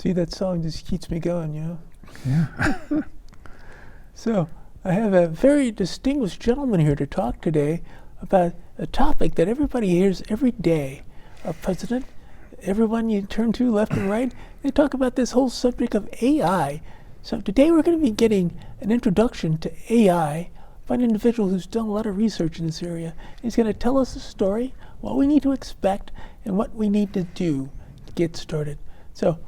See, that song just keeps me going, you know? Yeah. So, I have a very distinguished gentleman here to talk today about a topic that everybody hears every day. A president, everyone you turn to left and right, they talk about this whole subject of AI. So today we're going to be getting an introduction to AI by an individual who's done a lot of research in this area. He's going to tell us the story, what we need to expect, and what we need to do to get started. So,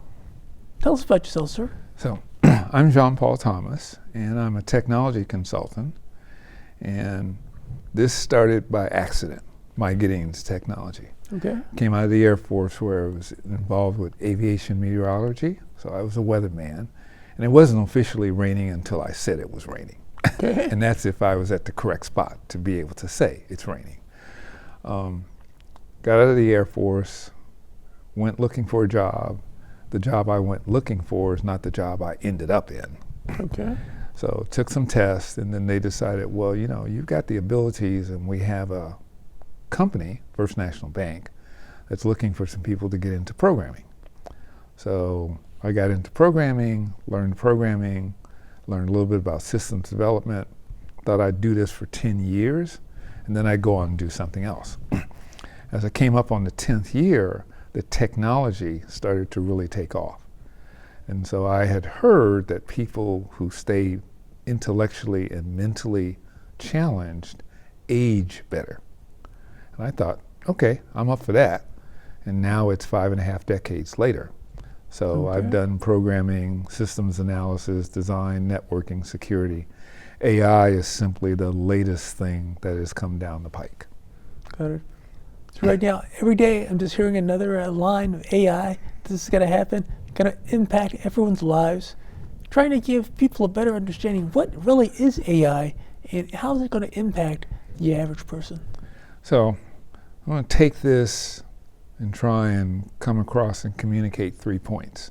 tell us about yourself, sir. So, I'm Jean Paul Thomas, and I'm a technology consultant. And this started by accident, my getting into technology. Okay. Came out of the Air Force where I was involved with aviation meteorology, so I was a weatherman. And it wasn't officially raining until I said it was raining. Okay. And that's if I was at the correct spot to be able to say it's raining. Got out of the Air Force, went looking for a job. The job I went looking for is not the job I ended up in. Okay. So took some tests, and then they decided, well, you know, you've got the abilities, and we have a company, First National Bank, that's looking for some people to get into programming. So I got into programming, learned a little bit about systems development, thought I'd do this for 10 years, and then I'd go on and do something else. As I came up on the 10th year, the technology started to really take off. And so I had heard that people who stay intellectually and mentally challenged age better. And I thought, okay, I'm up for that. And now it's 5.5 decades later. So Okay. I've done programming, systems analysis, design, networking, security. AI is simply the latest thing that has come down the pike. Got it. So right now, every day, I'm just hearing another line of AI. This is going to happen, going to impact everyone's lives. Trying to give people a better understanding what really is AI and how is it going to impact the average person. So I'm going to take this and try and come across and communicate 3 points.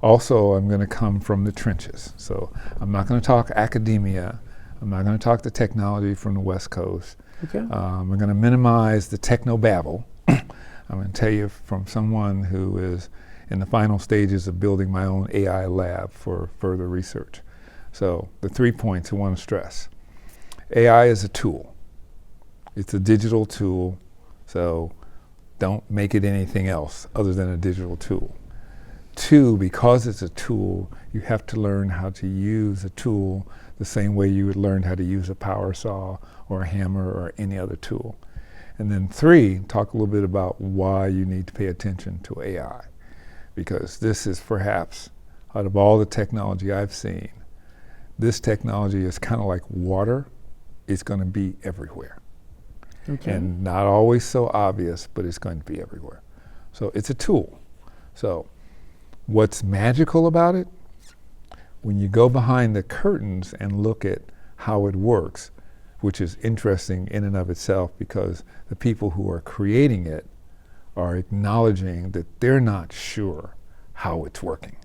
Also, I'm going to come from the trenches. So I'm not going to talk academia. I'm not going to talk the technology from the West Coast. Okay. We're going to minimize the techno-babble. I'm going to tell you from someone who is in the final stages of building my own AI lab for further research. So the 3 points I want to stress. AI is a tool. It's a digital tool, so don't make it anything else other than a digital tool. 2, because it's a tool, you have to learn how to use a tool the same way you would learn how to use a power saw or a hammer or any other tool. And then 3, talk a little bit about why you need to pay attention to AI. Because this is perhaps, out of all the technology I've seen, this technology is kind of like water. It's going to be everywhere. Okay. And not always so obvious, but it's going to be everywhere. So it's a tool. So what's magical about it? When you go behind the curtains and look at how it works, which is interesting in and of itself because the people who are creating it are acknowledging that they're not sure how it's working.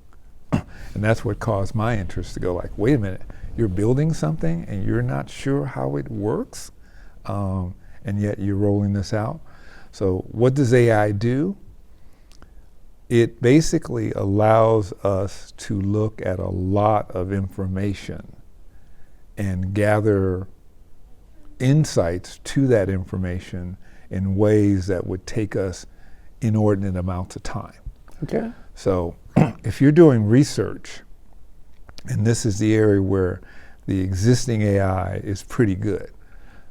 And that's what caused my interest to go like, wait a minute, you're building something and you're not sure how it works? And yet you're rolling this out. So what does AI do? It basically allows us to look at a lot of information and gather insights to that information in ways that would take us inordinate amounts of time. Okay. So if you're doing research, and this is the area where the existing AI is pretty good.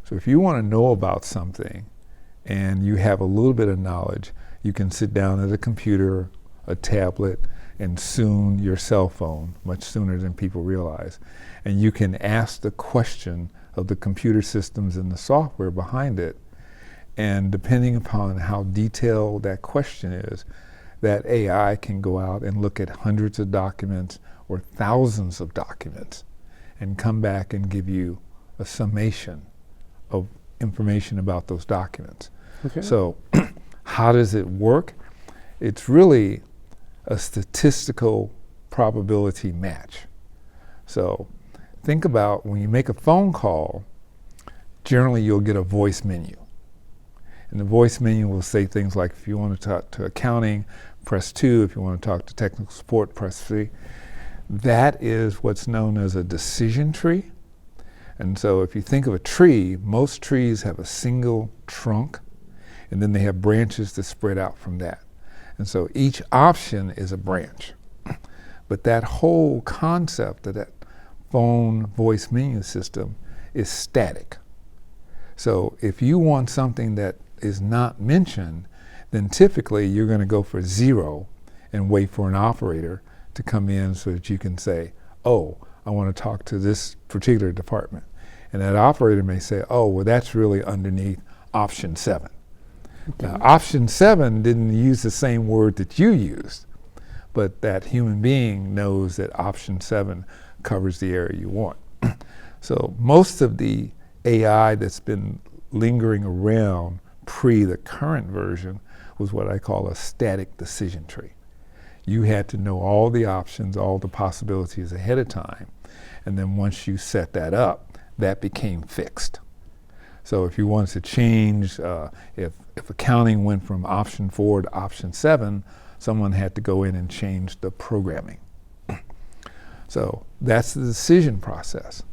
So if you want to know about something and you have a little bit of knowledge, you can sit down at a computer, a tablet, and soon your cell phone, much sooner than people realize. And you can ask the question of the computer systems and the software behind it. And depending upon how detailed that question is, that AI can go out and look at hundreds of documents or thousands of documents and come back and give you a summation of information about those documents. Okay. So how does it work? It's really a statistical probability match. So think about when you make a phone call, generally you'll get a voice menu. And the voice menu will say things like, if you want to talk to accounting, press 2. If you want to talk to technical support, press 3. That is what's known as a decision tree. And so if you think of a tree, most trees have a single trunk, and then they have branches that spread out from that. And so each option is a branch. But that whole concept of that phone voice menu system is static. So if you want something that is not mentioned, then typically you're going to go for 0 and wait for an operator to come in so that you can say, oh, I want to talk to this particular department. And that operator may say, oh, well, that's really underneath option 7. Okay. Now, option 7 didn't use the same word that you used, but that human being knows that option 7 covers the area you want. So most of the AI that's been lingering around pre the current version was what I call a static decision tree. You had to know all the options, all the possibilities ahead of time, and then once you set that up, that became fixed. So if you wanted to change, if accounting went from option 4 to option 7, someone had to go in and change the programming. So that's the decision process.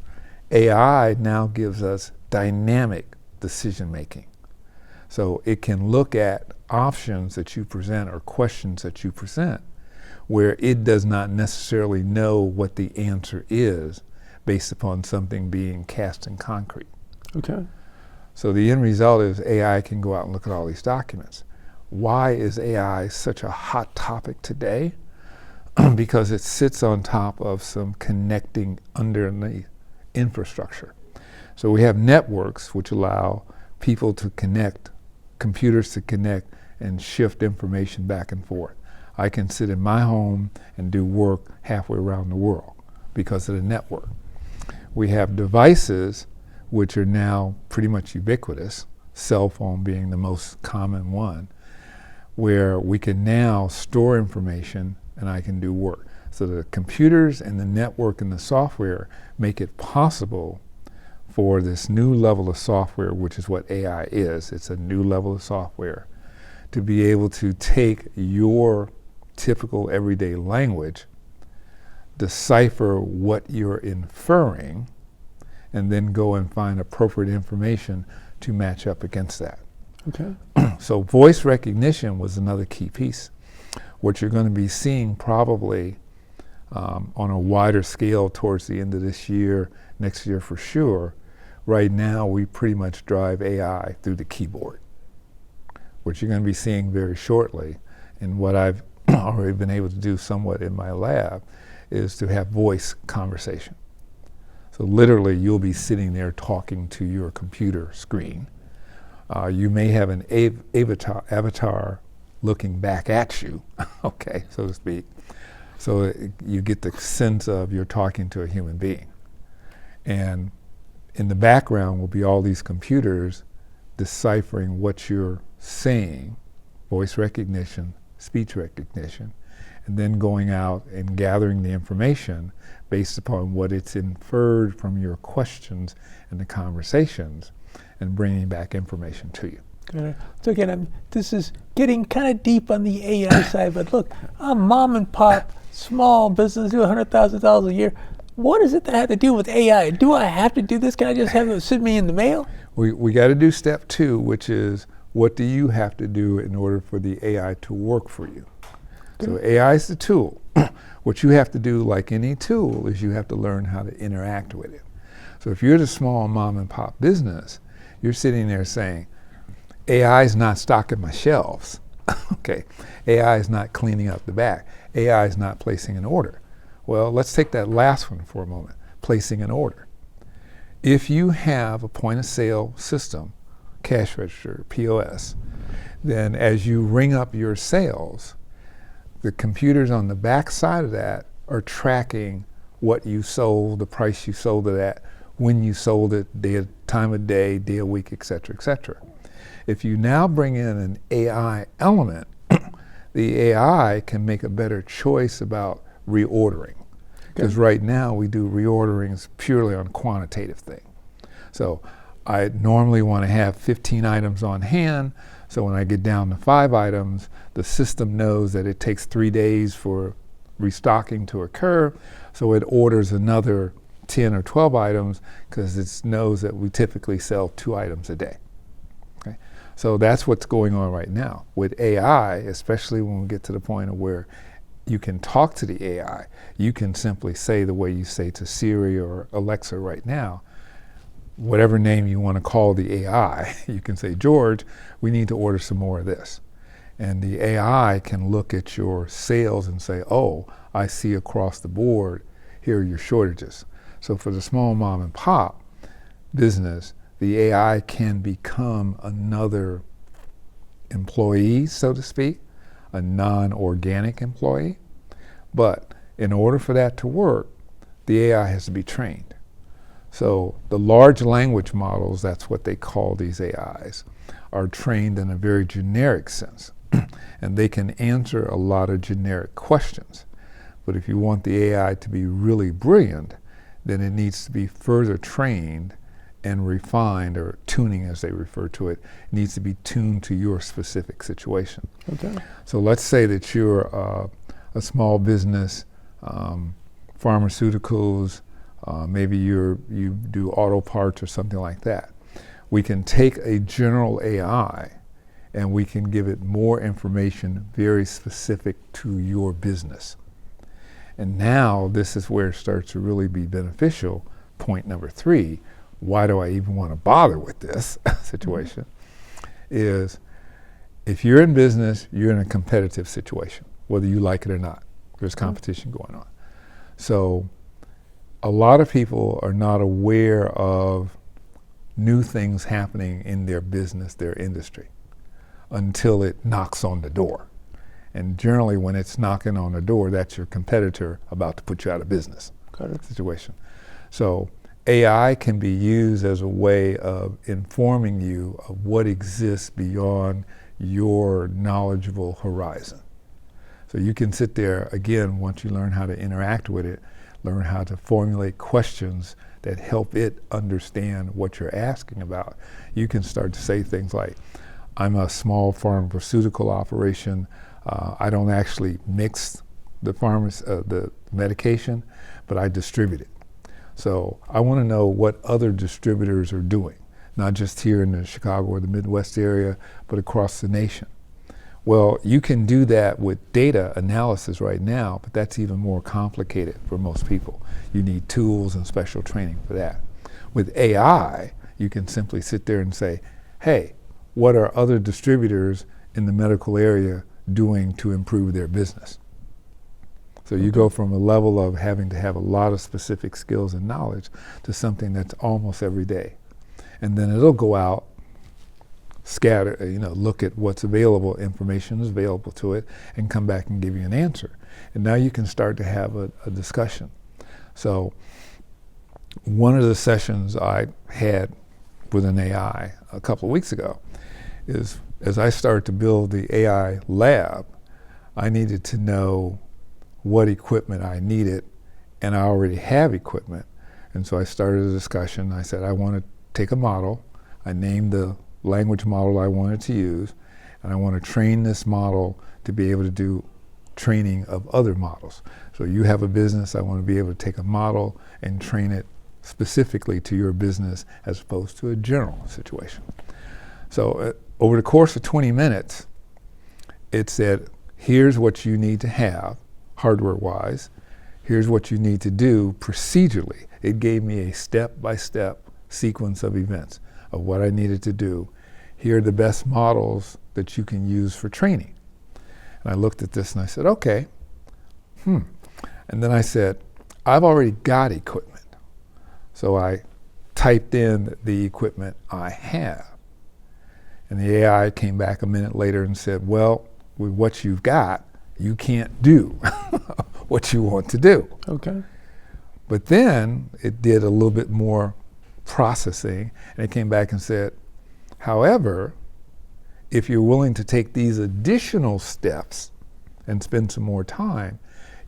AI now gives us dynamic decision making. So it can look at options that you present or questions that you present where it does not necessarily know what the answer is based upon something being cast in concrete. Okay. So the end result is AI can go out and look at all these documents. Why is AI such a hot topic today? Because it sits on top of some connecting underneath infrastructure. So we have networks which allow people to connect, computers to connect and shift information back and forth. I can sit in my home and do work halfway around the world because of the network. We have devices which are now pretty much ubiquitous, cell phone being the most common one, where we can now store information and I can do work. So the computers and the network and the software make it possible for this new level of software, which is what AI is. It's a new level of software, to be able to take your typical everyday language, decipher what you're inferring, and then go and find appropriate information to match up against that. Okay. So voice recognition was another key piece. What you're going to be seeing probably on a wider scale towards the end of this year, next year for sure. Right now, we pretty much drive AI through the keyboard. What you're going to be seeing very shortly, and what I've already been able to do somewhat in my lab, is to have voice conversation. So literally, you'll be sitting there talking to your computer screen. You may have an avatar looking back at you, okay, so to speak. So you get the sense of you're talking to a human being. And in the background will be all these computers deciphering what you're saying, voice recognition, speech recognition, and then going out and gathering the information based upon what it's inferred from your questions and the conversations and bringing back information to you. So again, this is getting kind of deep on the AI side, but look, I'm mom and pop, small business, do $100,000 a year. What is it that I have to do with AI? Do I have to do this? Can I just have it send me in the mail? We got to do step 2, which is what do you have to do in order for the AI to work for you? So AI is the tool. What you have to do, like any tool, is you have to learn how to interact with it. So if you're the small mom and pop business, you're sitting there saying, AI is not stocking my shelves. Okay, AI is not cleaning up the back. AI is not placing an order. Well, let's take that last one for a moment, placing an order. If you have a point of sale system, cash register, POS, then as you ring up your sales, the computers on the back side of that are tracking what you sold, the price you sold it at, when you sold it, time of day, day of week, et cetera, et cetera. If you now bring in an AI element, the AI can make a better choice about reordering. Because right now we do reorderings purely on quantitative thing. So I normally want to have 15 items on hand, so when I get down to 5 items, the system knows that it takes 3 days for restocking to occur, so it orders another 10 or 12 items because it knows that we typically sell 2 items a day. Okay? So that's what's going on right now. With AI, especially when we get to the point of where you can talk to the AI, you can simply say the way you say to Siri or Alexa right now, whatever name you want to call the AI, you can say, George, we need to order some more of this. And the AI can look at your sales and say, oh, I see across the board, here are your shortages. So for the small mom and pop business, the AI can become another employee, so to speak, a non-organic employee. But in order for that to work, the AI has to be trained. So the large language models, that's what they call these AIs, are trained in a very generic sense. And they can answer a lot of generic questions. But if you want the AI to be really brilliant, then it needs to be further trained and refined, or tuning as they refer to it, needs to be tuned to your specific situation. Okay. So let's say that you're a small business, pharmaceuticals, maybe you do auto parts or something like that. We can take a general AI and we can give it more information very specific to your business. And now this is where it starts to really be beneficial. Point number 3, why do I even want to bother with this situation, is if you're in business, you're in a competitive situation, whether you like it or not. There's competition going on. So a lot of people are not aware of new things happening in their business, their industry, until it knocks on the door. And generally when it's knocking on the door, that's your competitor about to put you out of business situation. So AI can be used as a way of informing you of what exists beyond your knowledgeable horizon. So you can sit there, again, once you learn how to interact with it, learn how to formulate questions that help it understand what you're asking about. You can start to say things like, I'm a small pharmaceutical operation. I don't actually mix the medication, but I distribute it. So I want to know what other distributors are doing, not just here in the Chicago or the Midwest area, but across the nation. Well, you can do that with data analysis right now, but that's even more complicated for most people. You need tools and special training for that. With AI, you can simply sit there and say, hey, what are other distributors in the medical area doing to improve their business? So you go from a level of having to have a lot of specific skills and knowledge to something that's almost every day. And then it'll go out, scatter, look at what's available, information is available to it, and come back and give you an answer. And now you can start to have a discussion. So one of the sessions I had with an AI a couple of weeks ago is, as I started to build the AI lab, I needed to know what equipment I needed, and I already have equipment. And so I started a discussion. I said, I want to take a model. I named the language model I wanted to use, and I want to train this model to be able to do training of other models. So you have a business, I want to be able to take a model and train it specifically to your business as opposed to a general situation. So over the course of 20 minutes, it said, here's what you need to have hardware-wise, here's what you need to do procedurally. It gave me a step-by-step sequence of events of what I needed to do. Here are the best models that you can use for training. And I looked at this and I said, okay, And then I said, I've already got equipment. So I typed in the equipment I have. And the AI came back a minute later and said, well, with what you've got, you can't do what you want to do. Okay. But then it did a little bit more processing, and it came back and said, however, if you're willing to take these additional steps and spend some more time,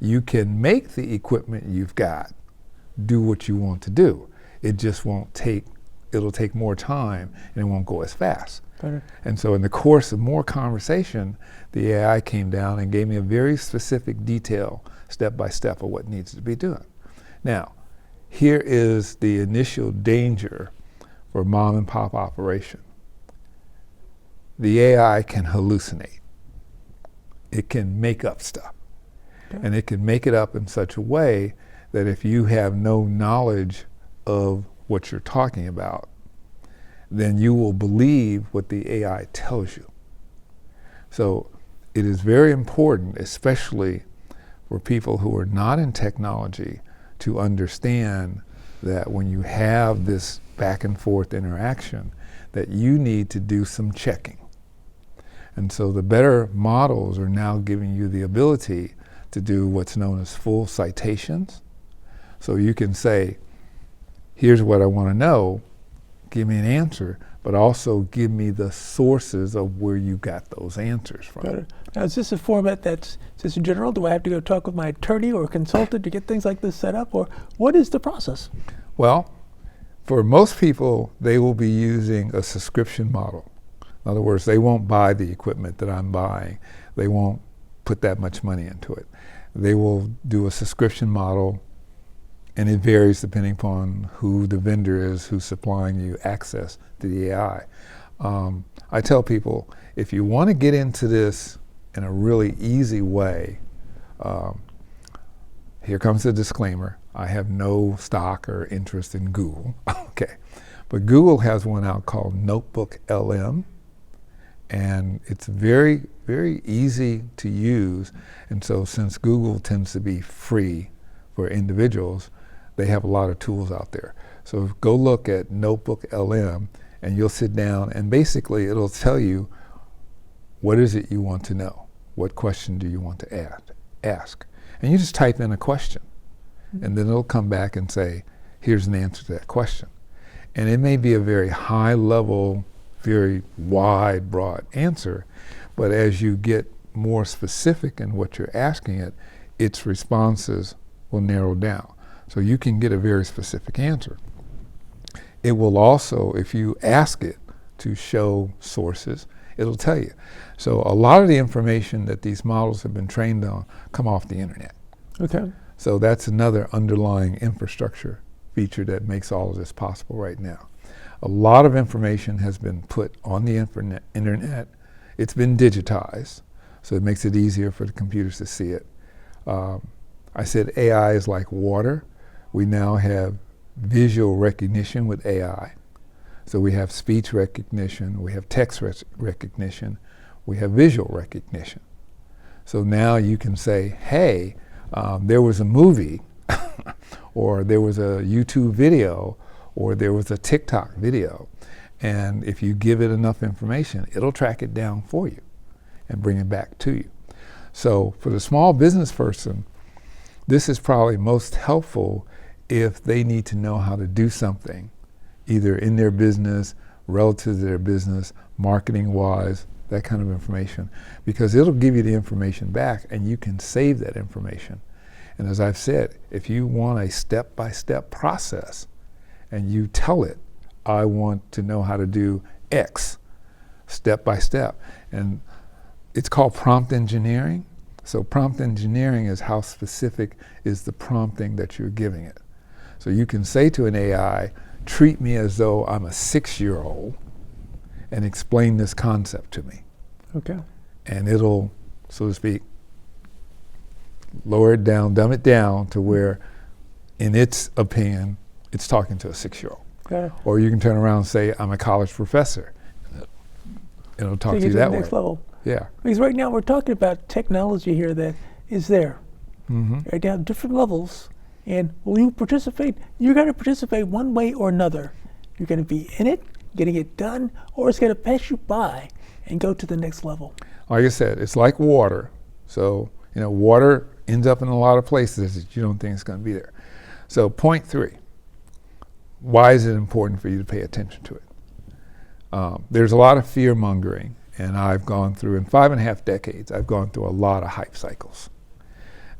you can make the equipment you've got do what you want to do. It just won't take it'll take more time and it won't go as fast. Better. And so in the course of more conversation, the AI came down and gave me a very specific detail, step by step, of what needs to be done. Now, here is the initial danger for mom and pop operation. The AI can hallucinate. It can make up stuff. Okay. And it can make it up in such a way that if you have no knowledge of what you're talking about, then you will believe what the AI tells you. So it is very important, especially for people who are not in technology, to understand that when you have this back and forth interaction, that you need to do some checking. And so the better models are now giving you the ability to do what's known as full citations. So you can say, here's what I want to know, give me an answer, but also give me the sources of where you got those answers from. Better. Now, is this a format that's just in general? Do I have to go talk with my attorney or consultant to get things like this set up, or what is the process? Well, for most people, they will be using a subscription model. In other words, they won't buy the equipment that I'm buying. They won't put that much money into it. They will do a subscription model, and it varies depending upon who the vendor is who's supplying you access to the AI. I tell people, if you want to get into this in a really easy way, here comes the disclaimer. I have no stock or interest in Google. Okay, but Google has one out called Notebook LM, and it's very, very easy to use. And so since Google tends to be free for individuals, they have a lot of tools out there. So go look at Notebook LM and you'll sit down and basically it'll tell you what is it you want to know? What question do you want to ask? And you just type in a question and then it'll come back and say, here's an answer to that question. And it may be a very high level, very wide, broad answer, but as you get more specific in what you're asking it, its responses will narrow down. So you can get a very specific answer. It will also, if you ask it to show sources, it'll tell you. So a lot of the information that these models have been trained on come off the internet. Okay. So that's another underlying infrastructure feature that makes all of this possible right now. A lot of information has been put on the internet. It's been digitized, so it makes it easier for the computers to see it. I said AI is like water. We now have visual recognition with AI. So we have speech recognition, we have text recognition, we have visual recognition. So now you can say, hey, there was a movie, or there was a YouTube video, or there was a TikTok video. And if you give it enough information, it'll track it down for you and bring it back to you. So for the small business person, this is probably most helpful if they need to know how to do something, either in their business, relative to their business, marketing-wise, that kind of information, because it'll give you the information back and you can save that information. And as I've said, if you want a step-by-step process and you tell it, I want to know how to do X, step by step. And it's called prompt engineering. So prompt engineering is how specific is the prompting that you're giving it. So you can say to an AI, treat me as though I'm a 6-year-old and explain this concept to me. Okay. And it'll, so to speak, lower it down, dumb it down to where, in its opinion, it's talking to a 6-year-old. Okay. Or you can turn around and say, I'm a college professor. It'll talk to you that way. Next level. Yeah. Because right now we're talking about technology here that is there. Mm-hmm. Right now, different levels. And will you participate? You're going to participate one way or another. You're going to be in it, getting it done, or it's going to pass you by and go to the next level. Like I said, it's like water. So, water ends up in a lot of places that you don't think is going to be there. So point 3, why is it important for you to pay attention to it? There's a lot of fear mongering, and I've gone through, in 5.5 decades, I've gone through a lot of hype cycles.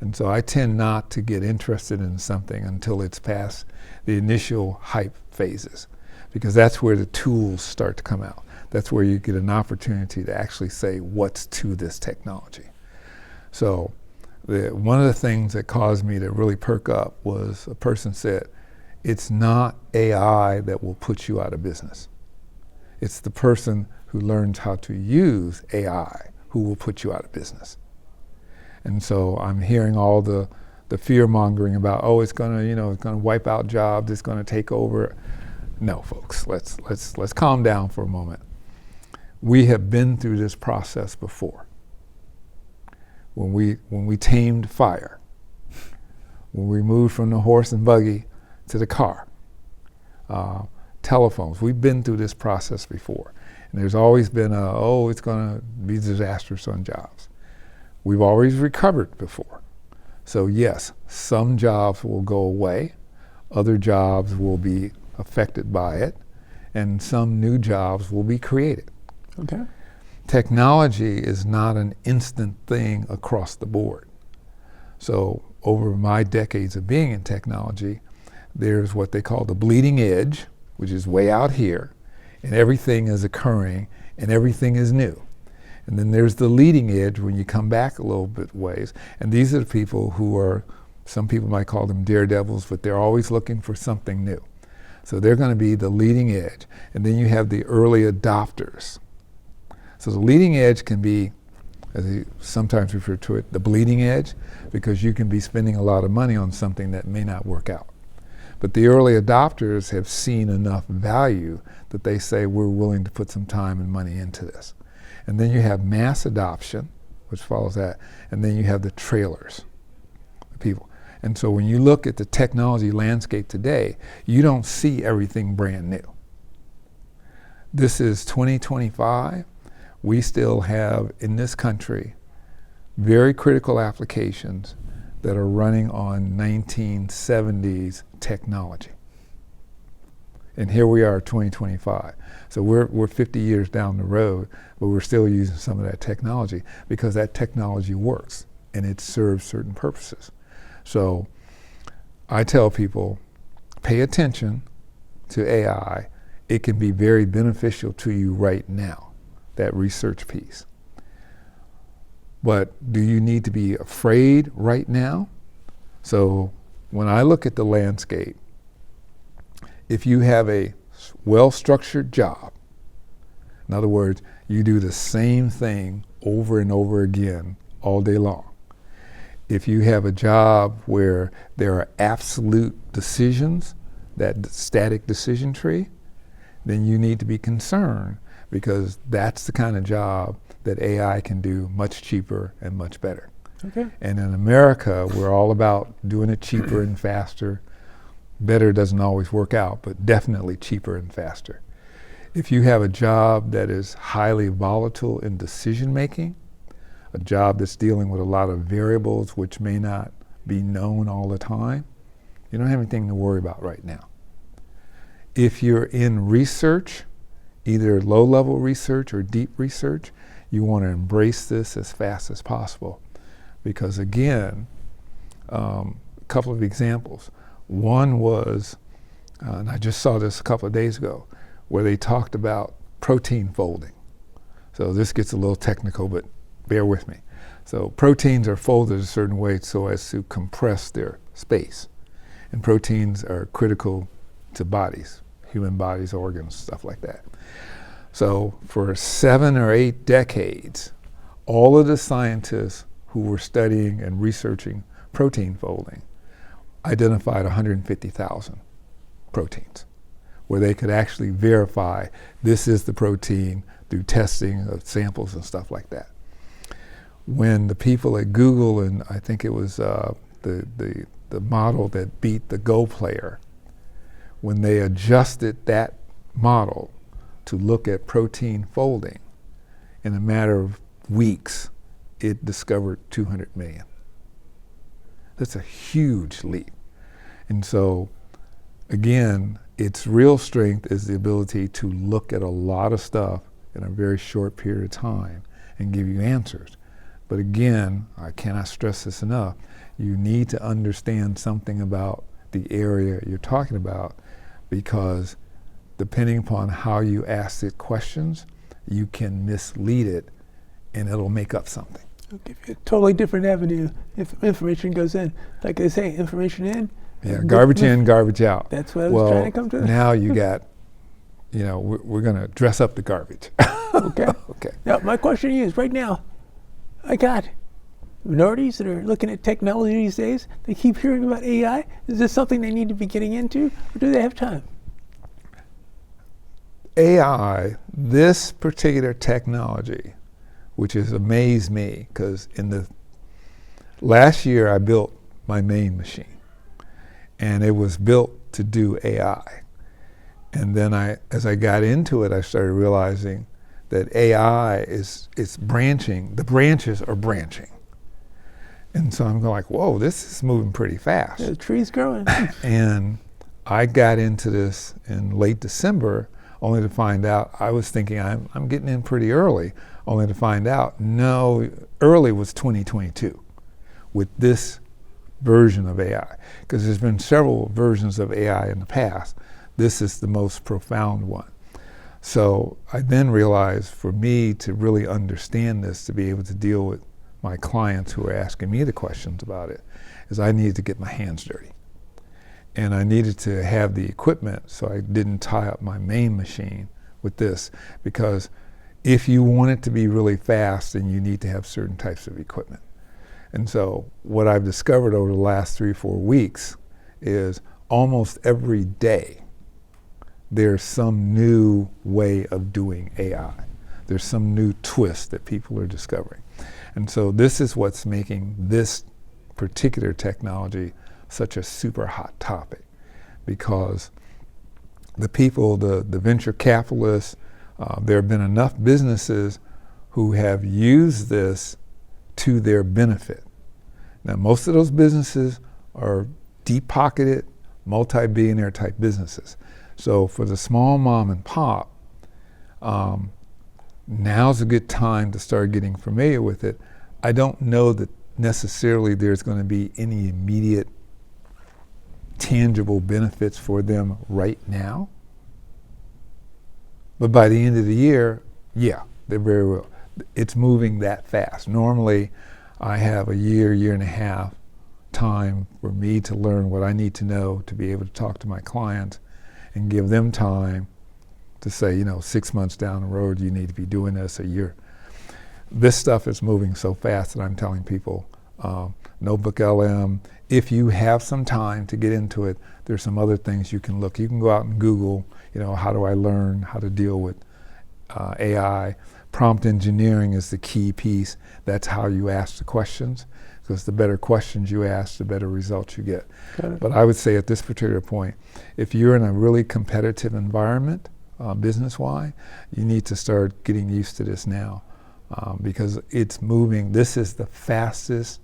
And so I tend not to get interested in something until it's past the initial hype phases. because that's where the tools start to come out. That's where you get an opportunity to actually say what's to this technology. So one of the things that caused me to really perk up was a person said, it's not AI that will put you out of business. It's the person who learns how to use AI who will put you out of business. And so I'm hearing all the fear mongering about, oh, it's gonna wipe out jobs, it's gonna take over. No, folks, let's calm down for a moment. We have been through this process before. When we tamed fire, when we moved from the horse and buggy to the car, telephones, we've been through this process before. And there's always been it's gonna be disastrous on jobs. We've always recovered before. So yes, some jobs will go away, other jobs will be affected by it, and some new jobs will be created. Okay. Technology is not an instant thing across the board. So over my decades of being in technology, there's what they call the bleeding edge, which is way out here, and everything is occurring and everything is new. And then there's the leading edge when you come back a little bit ways. And these are the people who are, some people might call them daredevils, but they're always looking for something new. So they're going to be the leading edge. And then you have the early adopters. So the leading edge can be, as they sometimes refer to it, the bleeding edge, because you can be spending a lot of money on something that may not work out. But the early adopters have seen enough value that they say we're willing to put some time and money into this. And then you have mass adoption, which follows that, and then you have the trailers, the people. And so when you look at the technology landscape today, you don't see everything brand new. This is 2025. We still have, in this country, very critical applications that are running on 1970s technology. And here we are, 2025. So we're 50 years down the road, but we're still using some of that technology because that technology works and it serves certain purposes. So I tell people, pay attention to AI. It can be very beneficial to you right now, that research piece. But do you need to be afraid right now? So when I look at the landscape, if you have a well-structured job, in other words, you do the same thing over and over again all day long. If you have a job where there are absolute decisions, that static decision tree, then you need to be concerned because that's the kind of job that AI can do much cheaper and much better. Okay. And in America, we're all about doing it cheaper and faster. Better doesn't always work out, but definitely cheaper and faster. If you have a job that is highly volatile in decision making, a job that's dealing with a lot of variables which may not be known all the time, you don't have anything to worry about right now. If you're in research, either low-level research or deep research, you want to embrace this as fast as possible. Because again, a couple of examples. One was, and I just saw this a couple of days ago, where they talked about protein folding. So this gets a little technical, but bear with me. So proteins are folded a certain way so as to compress their space. And proteins are critical to bodies, human bodies, organs, stuff like that. So for 7 or 8 decades, all of the scientists who were studying and researching protein folding identified 150,000 proteins, where they could actually verify this is the protein through testing of samples and stuff like that. When the people at Google, and I think it was the model that beat the Go player, when they adjusted that model to look at protein folding, in a matter of weeks, it discovered 200 million. That's a huge leap. And so, again, its real strength is the ability to look at a lot of stuff in a very short period of time and give you answers. But again, I cannot stress this enough, you need to understand something about the area you're talking about, because depending upon how you ask it questions, you can mislead it and it'll make up something. It'll give you a totally different avenue if information goes in. Like they say, information in. Yeah, garbage in, garbage out. That's what I was trying to come to. Now you got, we're going to dress up the garbage. Okay. Okay. Now, my question to you is right now, I got minorities that are looking at technology these days. They keep hearing about AI. Is this something they need to be getting into, or do they have time? AI, this particular technology, which has amazed me, because in the last year I built my main machine, and it was built to do AI. And then as I got into it, I started realizing that AI it's branching. The branches are branching. And so I'm going like, whoa, this is moving pretty fast. The tree's growing. And I got into this in late December, only to find out, I was thinking I'm getting in pretty early, only to find out, no, early was 2022 with this version of AI. Because there's been several versions of AI in the past. This is the most profound one. So I then realized for me to really understand this, to be able to deal with my clients who are asking me the questions about it, is I needed to get my hands dirty. And I needed to have the equipment so I didn't tie up my main machine with this, because if you want it to be really fast, then you need to have certain types of equipment. And so what I've discovered over the last 3 or 4 weeks is almost every day there's some new way of doing AI. There's some new twist that people are discovering. And so this is what's making this particular technology such a super hot topic, because the people, the venture capitalists, there have been enough businesses who have used this to their benefit. Now, most of those businesses are deep-pocketed, multi-billionaire type businesses. So for the small mom and pop, now's a good time to start getting familiar with it. I don't know that necessarily there's going to be any immediate tangible benefits for them right now. But by the end of the year, yeah, they very well. It's moving that fast. Normally, I have a year and a half time for me to learn what I need to know to be able to talk to my clients and give them time to say, 6 months down the road, you need to be doing this a year. This stuff is moving so fast that I'm telling people, Notebook LM, if you have some time to get into it, there's some other things you can look. You can go out and Google, how do I learn how to deal with AI? Prompt engineering is the key piece. That's how you ask the questions, because the better questions you ask, the better results you get. But I would say at this particular point, if you're in a really competitive environment, business-wise, you need to start getting used to this now, because it's moving. This is the fastest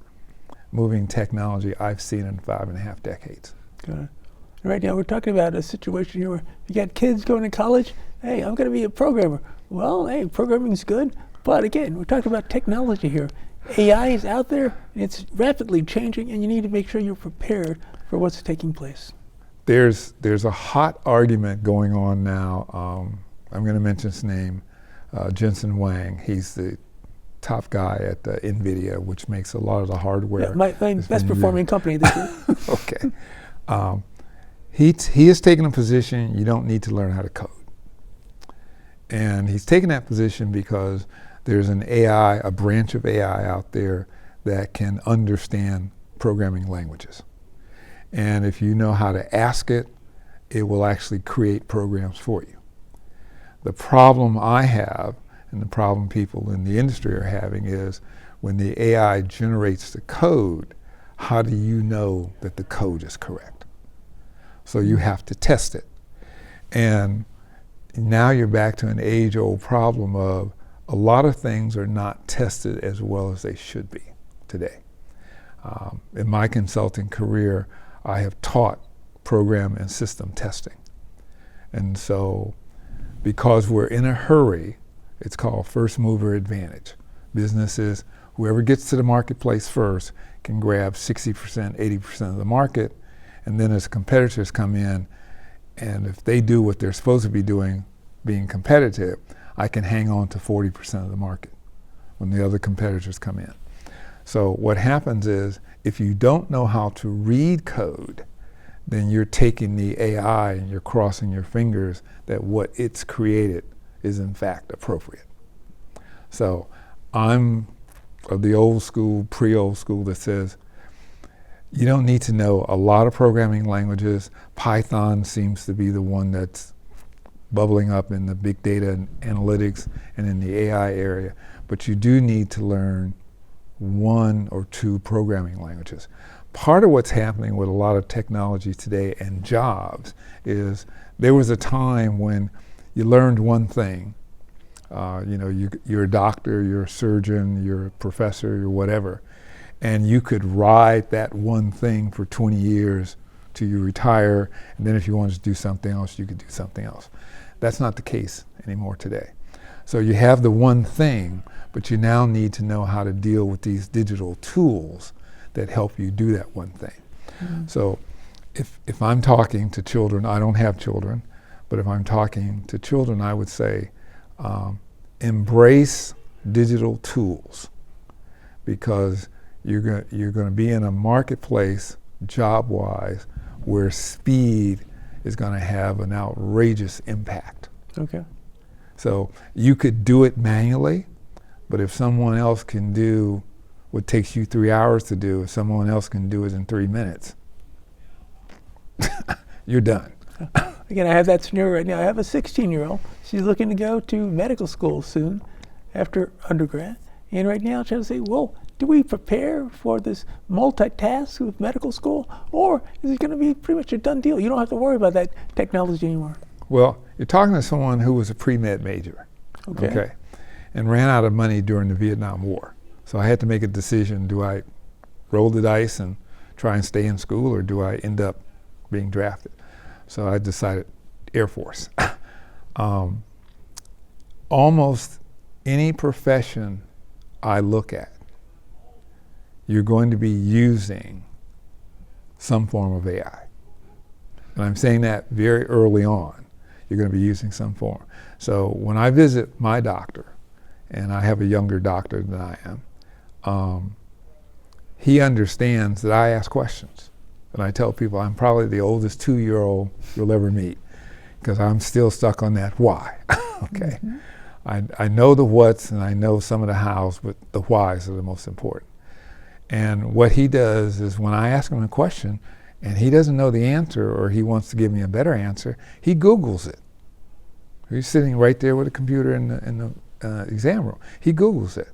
moving technology I've seen in 5.5 decades. Got it. Right now we're talking about a situation here where you got kids going to college. Hey, I'm going to be a programmer. Well, hey, programming's good, but again, we're talking about technology here. AI is out there, and it's rapidly changing, and you need to make sure you're prepared for what's taking place. There's a hot argument going on now. I'm going to mention his name, Jensen Huang. He's the top guy at NVIDIA, which makes a lot of the hardware. Yeah, my best performing company this year. Okay. He has taken a position you don't need to learn how to code. And he's taken that position because there's an AI, a branch of AI out there that can understand programming languages. And if you know how to ask it, it will actually create programs for you. The problem I have, and the problem people in the industry are having, is when the AI generates the code, how do you know that the code is correct? So you have to test it. And now you're back to an age-old problem of a lot of things are not tested as well as they should be today. In my consulting career, I have taught program and system testing. And so because we're in a hurry, it's called first mover advantage. Businesses, whoever gets to the marketplace first can grab 60%, 80% of the market, and then as competitors come in, And if they do what they're supposed to be doing, being competitive, I can hang on to 40% of the market when the other competitors come in. So what happens is, if you don't know how to read code, then you're taking the AI and you're crossing your fingers that what it's created is in fact appropriate. So I'm of the old school, pre-old school that says, you don't need to know a lot of programming languages. Python seems to be the one that's bubbling up in the big data and analytics and in the AI area. But you do need to learn 1 or 2 programming languages. Part of what's happening with a lot of technology today and jobs is there was a time when you learned one thing. You're a doctor, you're a surgeon, you're a professor, you're whatever, and you could ride that one thing for 20 years till you retire, and then if you wanted to do something else, you could do something else. That's not the case anymore today. So you have the one thing, but you now need to know how to deal with these digital tools that help you do that one thing. Mm-hmm. So if I'm talking to children, I don't have children, but if I'm talking to children, I would say, embrace digital tools, because you're going to be in a marketplace, job-wise, where speed is going to have an outrageous impact. Okay. So you could do it manually, but if someone else can do what takes you 3 hours to do, if someone else can do it in 3 minutes, you're done. Again, I have that scenario right now. I have a 16-year-old. She's looking to go to medical school soon after undergrad. And right now I'm trying to say, well, do we prepare for this multitask with medical school, or is it going to be pretty much a done deal? You don't have to worry about that technology anymore. Well, you're talking to someone who was a pre-med major, okay, and ran out of money during the Vietnam War. So I had to make a decision: do I roll the dice and try and stay in school, or do I end up being drafted? So I decided Air Force. Almost any profession I look at, you're going to be using some form of AI. And I'm saying that very early on. You're going to be using some form. So when I visit my doctor, and I have a younger doctor than I am, he understands that I ask questions. And I tell people I'm probably the oldest 2-year-old you'll ever meet, because I'm still stuck on that why. Okay. Mm-hmm. I know the what's and I know some of the hows, but the whys are the most important. And what he does is, when I ask him a question and he doesn't know the answer, or he wants to give me a better answer, he Googles it. He's sitting right there with a computer in the exam room. He Googles it.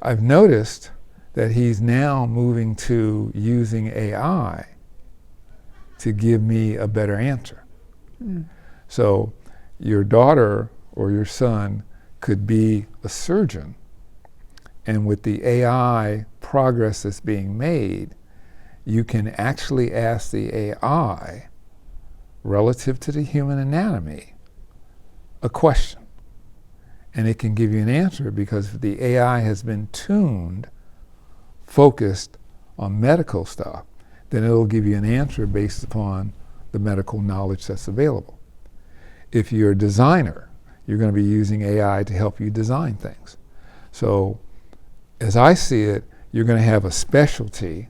I've noticed that he's now moving to using AI to give me a better answer. Mm. So your daughter or your son could be a surgeon, and with the AI progress that's being made, you can actually ask the AI, relative to the human anatomy, a question. And it can give you an answer, because the AI has been tuned, focused on medical stuff, then it'll give you an answer based upon the medical knowledge that's available. If you're a designer, you're going to be using AI to help you design things. So as I see it, you're going to have a specialty,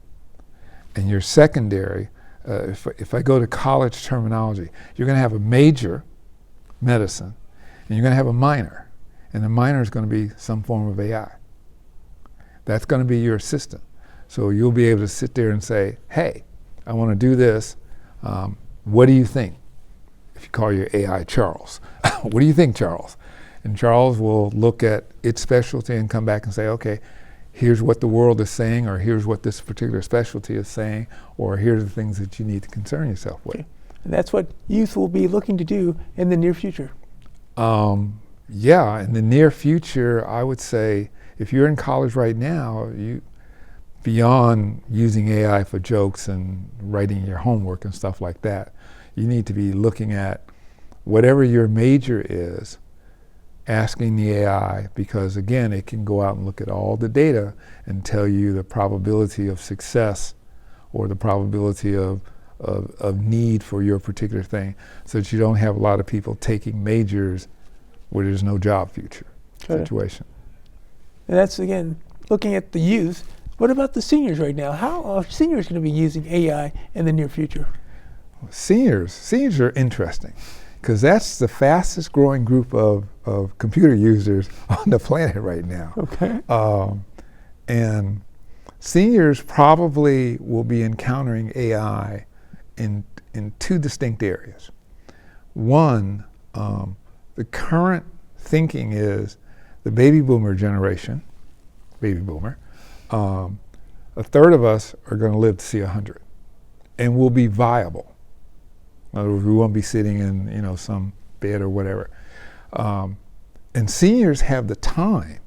and your secondary, if I go to college terminology, you're going to have a major, medicine, and you're going to have a minor. And the minor is going to be some form of AI. That's going to be your assistant. So you'll be able to sit there and say, hey, I want to do this. What do you think? If you call your AI Charles. What do you think, Charles? And Charles will look at its specialty and come back and say, okay, here's what the world is saying, or here's what this particular specialty is saying, or here's the things that you need to concern yourself with. Okay. And that's what youth will be looking to do in the near future. Yeah, in the near future, I would say, if you're in college right now, beyond using AI for jokes and writing your homework and stuff like that, you need to be looking at whatever your major is, asking the AI, because again, it can go out and look at all the data and tell you the probability of success, or the probability of of need for your particular thing, so that you don't have a lot of people taking majors where there's no job future situation. And that's, again, looking at the youth. What about the seniors right now? How are seniors going to be using AI in the near future? Seniors are interesting, because that's the fastest growing group of computer users on the planet right now. Okay. And seniors probably will be encountering AI in two distinct areas. One, the current thinking is the baby boomer generation, a third of us are going to live to see 100, and will be viable. In other words, we won't be sitting in some bed or whatever. And seniors have the time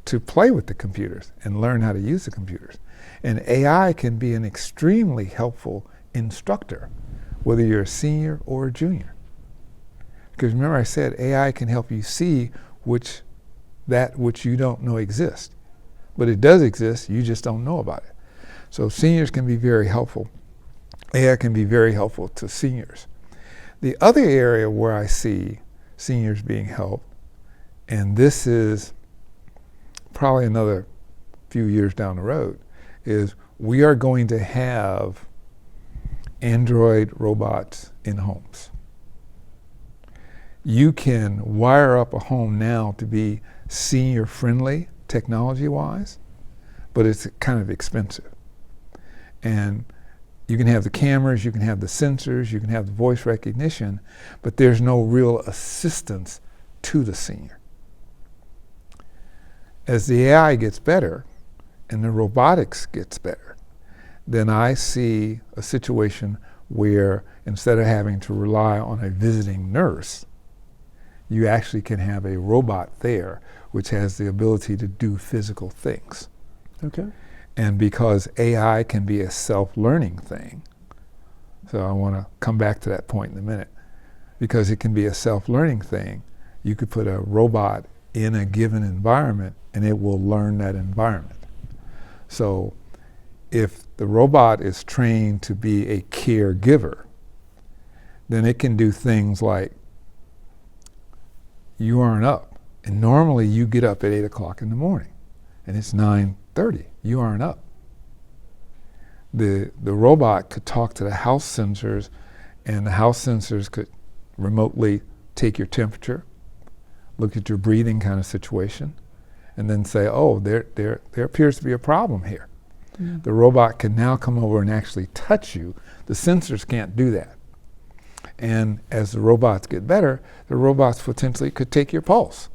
to play with the computers and learn how to use the computers. And AI can be an extremely helpful instructor, whether you're a senior or a junior. Because remember I said AI can help you see that which you don't know exists. But it does exist, you just don't know about it. So seniors can be very helpful. AI can be very helpful to seniors. The other area where I see seniors being helped, and this is probably another few years down the road, is we are going to have Android robots in homes. You can wire up a home now to be senior friendly technology-wise, but it's kind of expensive. And you can have the cameras, you can have the sensors, you can have the voice recognition, but there's no real assistance to the senior. As the AI gets better and the robotics gets better, then I see a situation where instead of having to rely on a visiting nurse, you actually can have a robot there which has the ability to do physical things. Okay. And because AI can be a self-learning thing, so I want to come back to that point in a minute, because it can be a self-learning thing, you could put a robot in a given environment and it will learn that environment. So if the robot is trained to be a caregiver, then it can do things like, you aren't up, and normally you get up at 8 o'clock in the morning, and it's 9:30. You aren't up. The robot could talk to the house sensors, and the house sensors could remotely take your temperature, look at your breathing kind of situation, and then say, oh, there appears to be a problem here. Mm. The robot can now come over and actually touch you. The sensors can't do that. And as the robots get better, the robots potentially could take your pulse.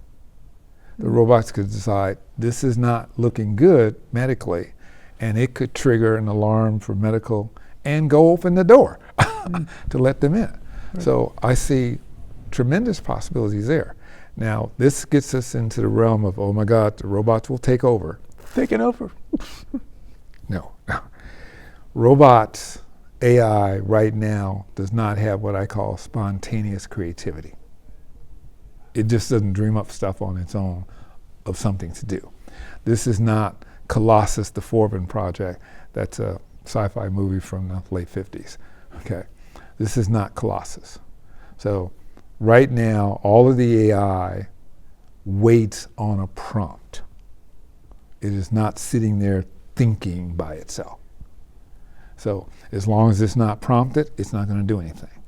The robots could decide this is not looking good medically, and it could trigger an alarm for medical and go open the door to let them in. Right. So I see tremendous possibilities there. Now, this gets us into the realm of, oh my God, the robots will take over. Taking over. No. Robots, AI right now does not have what I call spontaneous creativity. It just doesn't dream up stuff on its own of something to do. This is not Colossus, the Forbin project. That's a sci-fi movie from the late 50s. Okay, this is not Colossus. So right now, all of the AI waits on a prompt. It is not sitting there thinking by itself. So as long as it's not prompted, it's not going to do anything.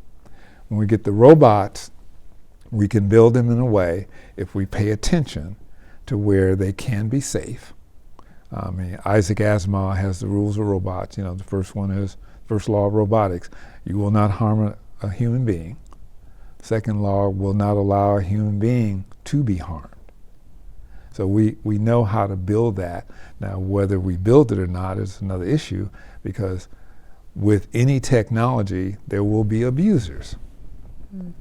When we get the robots, we can build them in a way, if we pay attention, to where they can be safe. Isaac Asimov has the rules of robots. The first one is, first law of robotics, you will not harm a human being. Second law will not allow a human being to be harmed. So we know how to build that. Now, whether we build it or not is another issue, because with any technology, there will be abusers. Mm.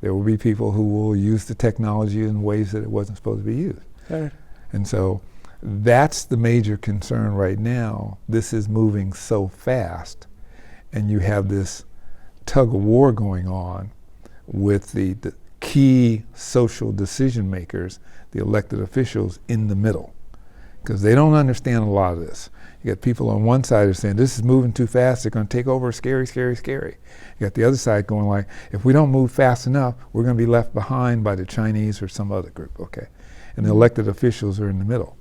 There will be people who will use the technology in ways that it wasn't supposed to be used. Right. And so that's the major concern right now. This is moving so fast, and you have this tug of war going on with the key social decision makers, the elected officials, in the middle. because they don't understand a lot of this. You got people on one side who are saying, this is moving too fast, they're going to take over, scary, scary, scary. You got the other side going like, if we don't move fast enough, we're going to be left behind by the Chinese or some other group, okay? And the elected officials are in the middle.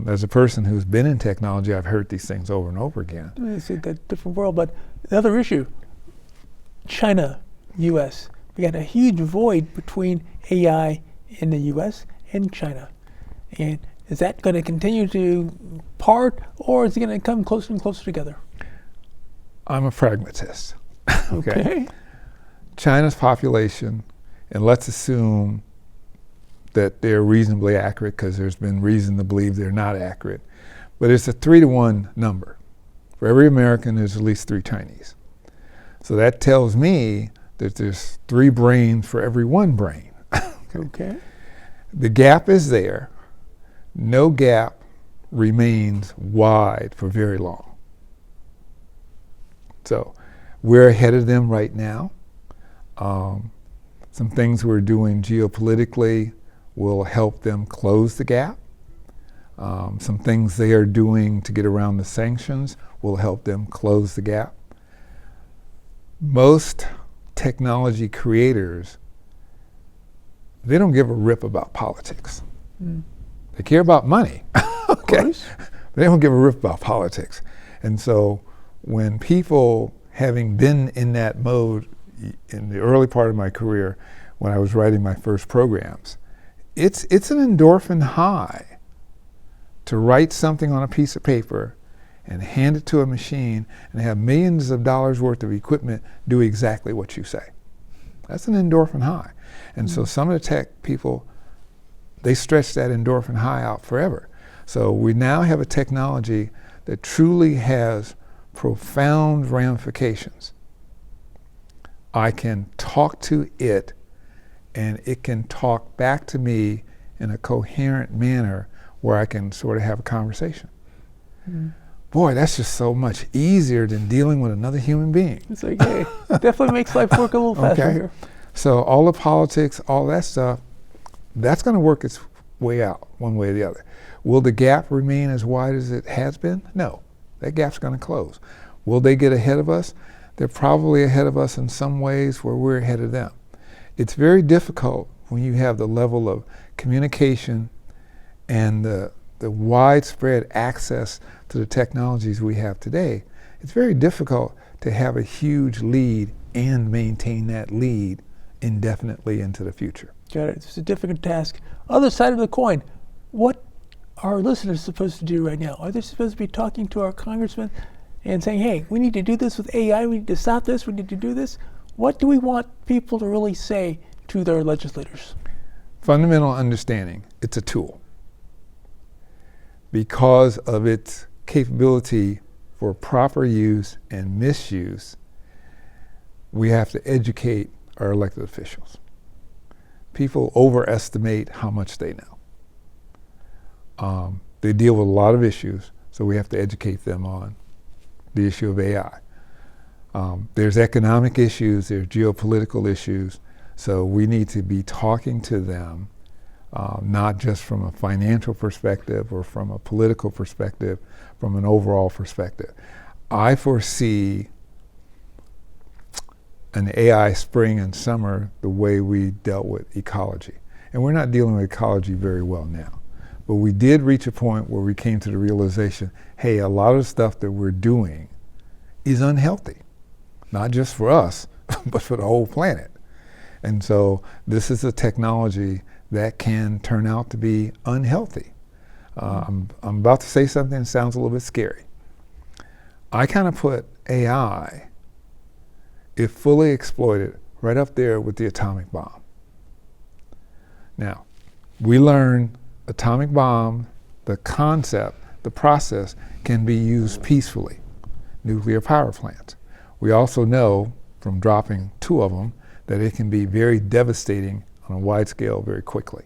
As a person who's been in technology, I've heard these things over and over again. It's a different world, but the other issue, China, U.S., we got a huge void between AI in the U.S. and China. And is that going to continue to part, or is it going to come closer and closer together? I'm a pragmatist. Okay. China's population, and let's assume that they're reasonably accurate because there's been reason to believe they're not accurate, but it's a 3-to-1 number. For every American, there's at least 3 Chinese. So that tells me that there's 3 brains for every 1 brain. Okay. The gap is there. No gap remains wide for very long. So we're ahead of them right now. Some things we're doing geopolitically will help them close the gap. Some things they are doing to get around the sanctions will help them close the gap. Most technology creators, they don't give a rip about politics. They care about money, okay? They don't give a rip about politics. And so when people, having been in that mode in the early part of my career, when I was writing my first programs, it's an endorphin high to write something on a piece of paper and hand it to a machine and have millions of dollars worth of equipment do exactly what you say. That's an endorphin high. And so some of the tech people, they stretch that endorphin high out forever. So we now have a technology that truly has profound ramifications. I can talk to it and it can talk back to me in a coherent manner where I can sort of have a conversation. Boy, that's just so much easier than dealing with another human being. It's like, hey, definitely makes life work a little faster here. So all the politics, all that stuff, that's going to work its way out one way or the other. Will the gap remain as wide as it has been? No, that gap's going to close. Will they get ahead of us? They're probably ahead of us in some ways where we're ahead of them. It's very difficult when you have the level of communication and the widespread access to the technologies we have today. It's very difficult to have a huge lead and maintain that lead indefinitely into the future. Got it. It's a difficult task. Other side of the coin, what are listeners supposed to do right now? Are they supposed to be talking to our congressman and saying, hey, we need to do this with AI, we need to stop this, we need to do this? What do we want people to really say to their legislators? Fundamental understanding, it's a tool. Because of its capability for proper use and misuse, we have to educate our elected officials. People overestimate how much they know. They deal with a lot of issues, so we have to educate them on the issue of AI. There's economic issues, there's geopolitical issues, so we need to be talking to them, not just from a financial perspective or from a political perspective, from an overall perspective. I foresee an AI spring and summer the way we dealt with ecology. And we're not dealing with ecology very well now. But we did reach a point where we came to the realization, hey, a lot of the stuff that we're doing is unhealthy. Not just for us, but for the whole planet. And so this is a technology that can turn out to be unhealthy. I'm about to say something that sounds a little bit scary. I kind of put AI, if fully exploited, right up there with the atomic bomb. Now, we learned atomic bomb, the concept, the process can be used peacefully, nuclear power plants. We also know from dropping 2 of them that it can be very devastating on a wide scale very quickly.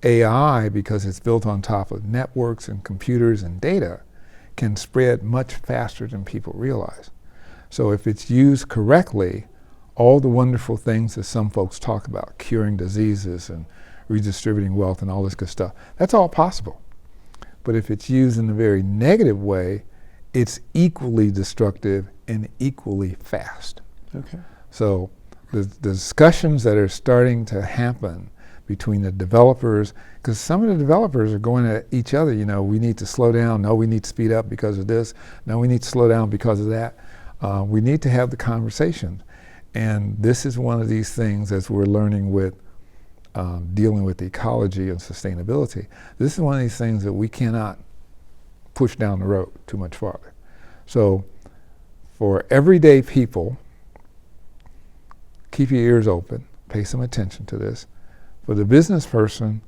AI, because it's built on top of networks and computers and data, can spread much faster than people realize. So if it's used correctly, all the wonderful things that some folks talk about, curing diseases and redistributing wealth and all this good stuff, that's all possible. But if it's used in a very negative way, it's equally destructive and equally fast. Okay. So the discussions that are starting to happen between the developers, because some of the developers are going at each other, we need to slow down, no, we need to speed up because of this, no, we need to slow down because of that. We need to have the conversation. And this is one of these things, as we're learning with dealing with ecology and sustainability, this is one of these things that we cannot push down the road too much farther. So for everyday people, keep your ears open, pay some attention to this. For the business person,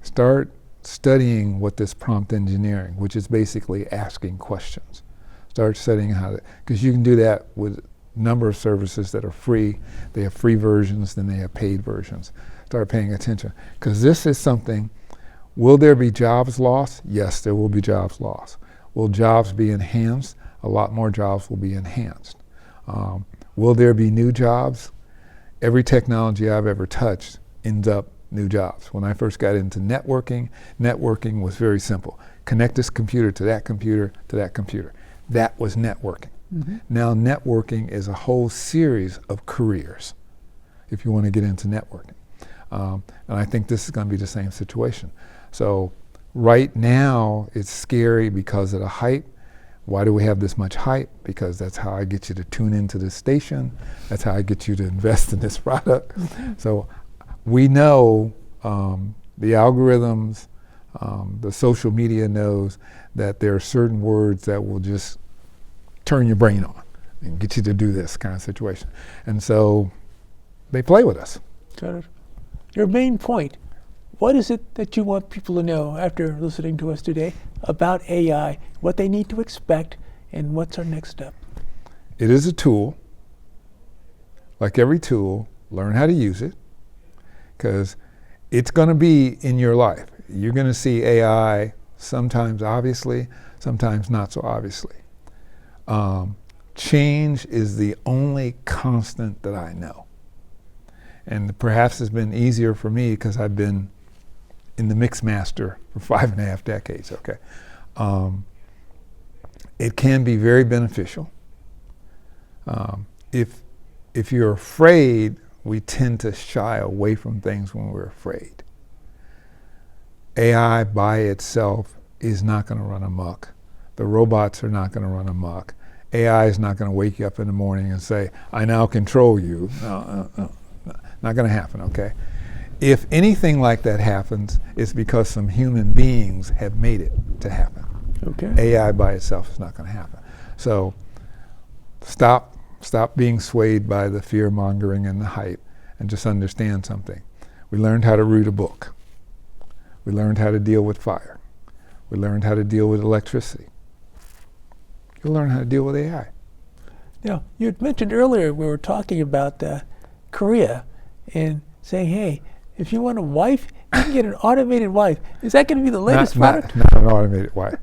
start studying what this prompt engineering, which is basically asking questions. Start studying how to, because you can do that with a number of services that are free. They have free versions, then they have paid versions. Start paying attention, because this is something. Will there be jobs lost? Yes, there will be jobs lost. Will jobs be enhanced? A lot more jobs will be enhanced. Will there be new jobs? Every technology I've ever touched ends up new jobs. When I first got into networking was very simple. Connect this computer to that computer to that computer. That was networking. Mm-hmm. Now networking is a whole series of careers if you want to get into networking. And I think this is going to be the same situation. So right now it's scary because of the hype. Why do we have this much hype? Because that's how I get you to tune into this station. That's how I get you to invest in this product. So we know the algorithms, the social media knows that there are certain words that will just turn your brain on and get you to do this kind of situation. And so they play with us. Got it. Your main point, what is it that you want people to know after listening to us today about AI, what they need to expect, and what's our next step? It is a tool. Like every tool, learn how to use it, because it's going to be in your life. You're going to see AI sometimes obviously, sometimes not so obviously. Change is the only constant that I know. And perhaps it's been easier for me because I've been in the mix master for 5.5 decades, okay? It can be very beneficial. If you're afraid, we tend to shy away from things when we're afraid. AI by itself is not going to run amok. The robots are not going to run amok. AI is not going to wake you up in the morning and say, I now control you. No, not going to happen, okay? If anything like that happens, it's because some human beings have made it to happen. Okay. AI by itself is not going to happen. So stop being swayed by the fear mongering and the hype, and just understand something. We learned how to read a book. We learned how to deal with fire. We learned how to deal with electricity. You'll learn how to deal with AI. Now, you had mentioned earlier we were talking about Korea and saying, hey, if you want a wife, you can get an automated wife. Is that going to be the latest product? Not an automated wife.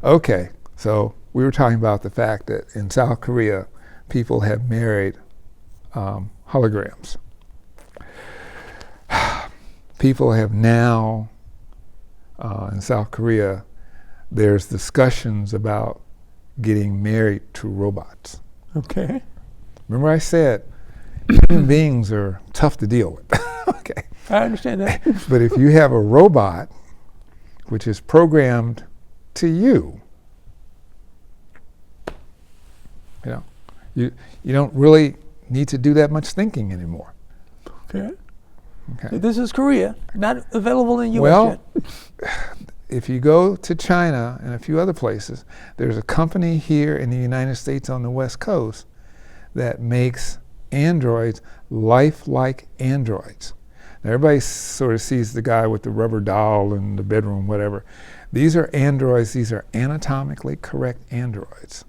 Okay, so we were talking about the fact that in South Korea, people have married holograms. People have now, in South Korea, there's discussions about getting married to robots. Okay. Remember I said human beings are tough to deal with. Okay. I understand that. But if you have a robot which is programmed to you, you don't really need to do that much thinking anymore. Okay. Okay. This is Korea, not available in the U.S. Well, yet. if you go to China and a few other places, there's a company here in the United States on the West Coast that makes androids, lifelike androids. Now everybody sort of sees the guy with the rubber doll in the bedroom, whatever. These are androids, these are anatomically correct androids.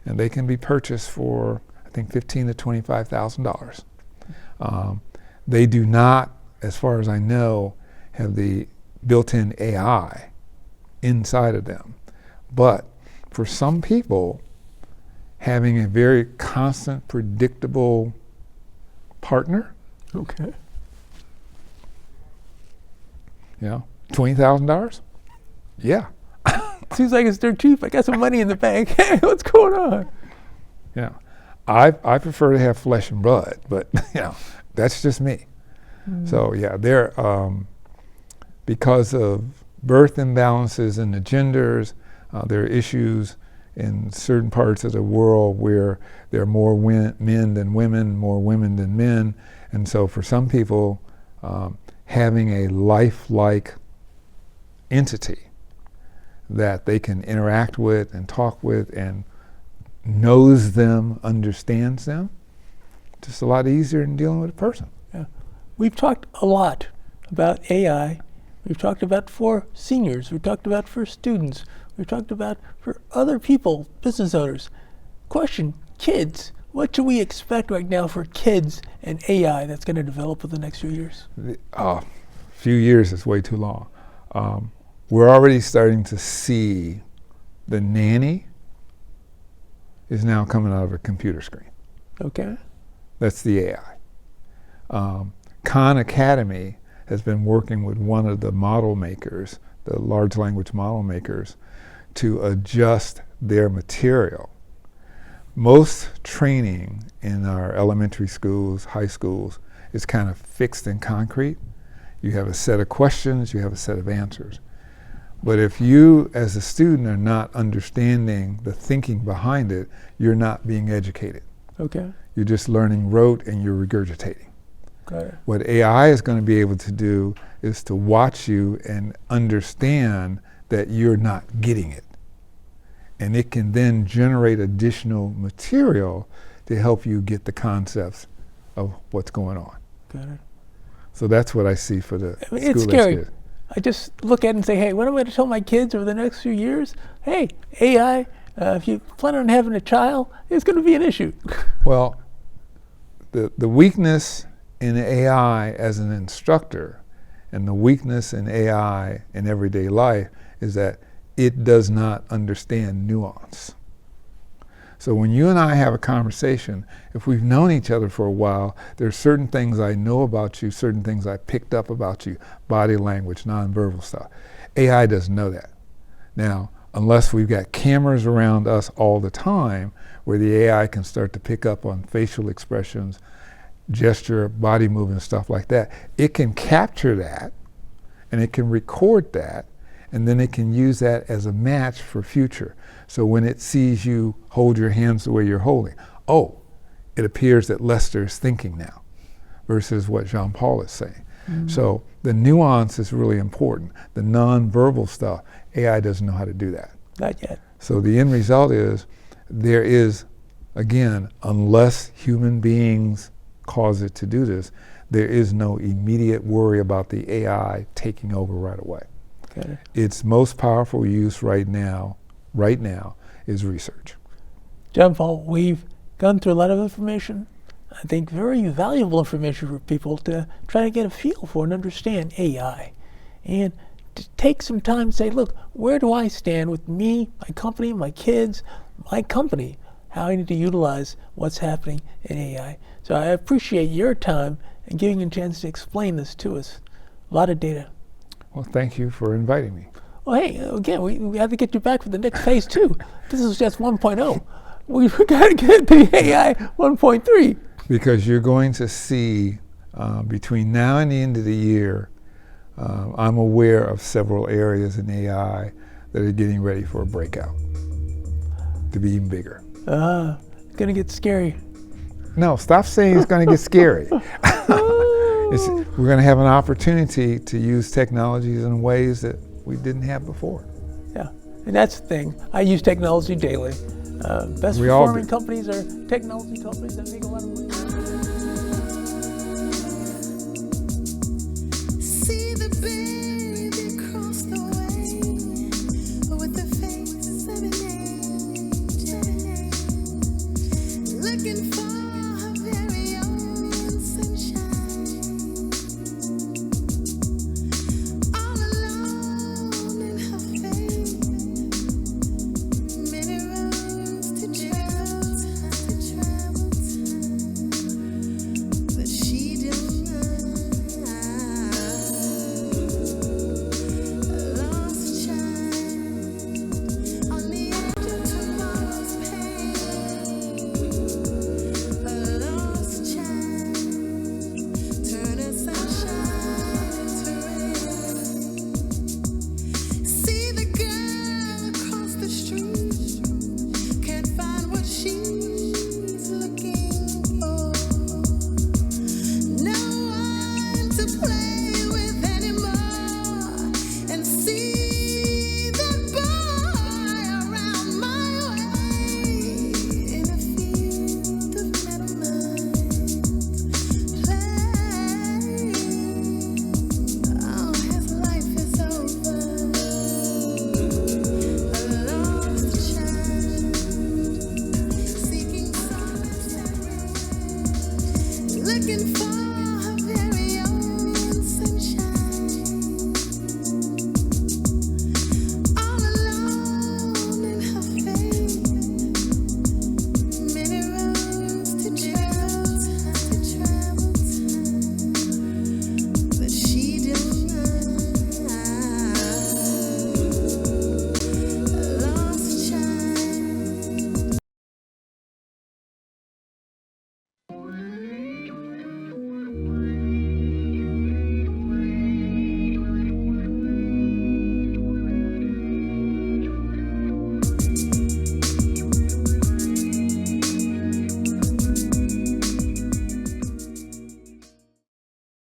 And they can be purchased for, I think, $15,000 to $25,000. They do not, as far as I know, have the built-in AI inside of them. But for some people, having a very constant, predictable partner, okay, $20,000, Yeah. Seems like it's dirt cheap. I got some money in the bank. Hey, what's going on? Yeah. I prefer to have flesh and blood, but that's just me. So yeah, because of birth imbalances in the genders, there are issues in certain parts of the world where there are more men than women, more women than men, and so for some people, having a lifelike entity that they can interact with and talk with and knows them, understands them, just a lot easier than dealing with a person. Yeah. We've talked a lot about AI. We've talked about for seniors. We've talked about for students. We've talked about for other people, business owners. Question, kids. What should we expect right now for kids and AI that's going to develop in the next few years? Few years is way too long. We're already starting to see the nanny is now coming out of a computer screen. Okay. That's the AI. Khan Academy has been working with one of the model makers, the large language model makers, to adjust their material. Most training in our elementary schools, high schools, is kind of fixed in concrete. You have a set of questions, you have a set of answers. But if you, as a student, are not understanding the thinking behind it, you're not being educated. Okay. You're just learning rote and you're regurgitating. Got it. What AI is going to be able to do is to watch you and understand that you're not getting it. And it can then generate additional material to help you get the concepts of what's going on. Got it. So that's what I see for the school-age It's scary. kids. I just look at it and say, hey, what am I going to tell my kids over the next few years? Hey, AI, if you plan on having a child, it's going to be an issue. Well, the weakness in AI as an instructor and the weakness in AI in everyday life is that it does not understand nuance. So when you and I have a conversation, if we've known each other for a while, there's certain things I know about you, certain things I picked up about you, body language, nonverbal stuff. AI doesn't know that. Now, unless we've got cameras around us all the time where the AI can start to pick up on facial expressions, gesture, body movement, stuff like that, it can capture that and it can record that, and then it can use that as a match for future. So when it sees you hold your hands the way you're holding, oh, it appears that Lester is thinking now versus what Jean-Paul is saying. Mm-hmm. So the nuance is really important. The non-verbal stuff, AI doesn't know how to do that. Not yet. So the end result is there is, again, unless human beings cause it to do this, there is no immediate worry about the AI taking over right away. Okay. Its most powerful use right now is research. Jean-Paul, we've gone through a lot of information. I think very valuable information for people to try to get a feel for and understand AI. And to take some time to say, look, where do I stand with me, my company, my kids, my company, how I need to utilize what's happening in AI. So I appreciate your time and giving you a chance to explain this to us. A lot of data. Well, thank you for inviting me. Well, hey, again, we have to get you back for the next phase 2. This is just 1.0. We've got to get the AI 1.3. Because you're going to see between now and the end of the year, I'm aware of several areas in AI that are getting ready for a breakout to be even bigger. It's going to get scary. No, stop saying it's going to get scary. We're going to have an opportunity to use technologies in ways that we didn't have before. Yeah, and that's the thing. I use technology daily. Best performing companies are technology companies that make a lot of money. See the big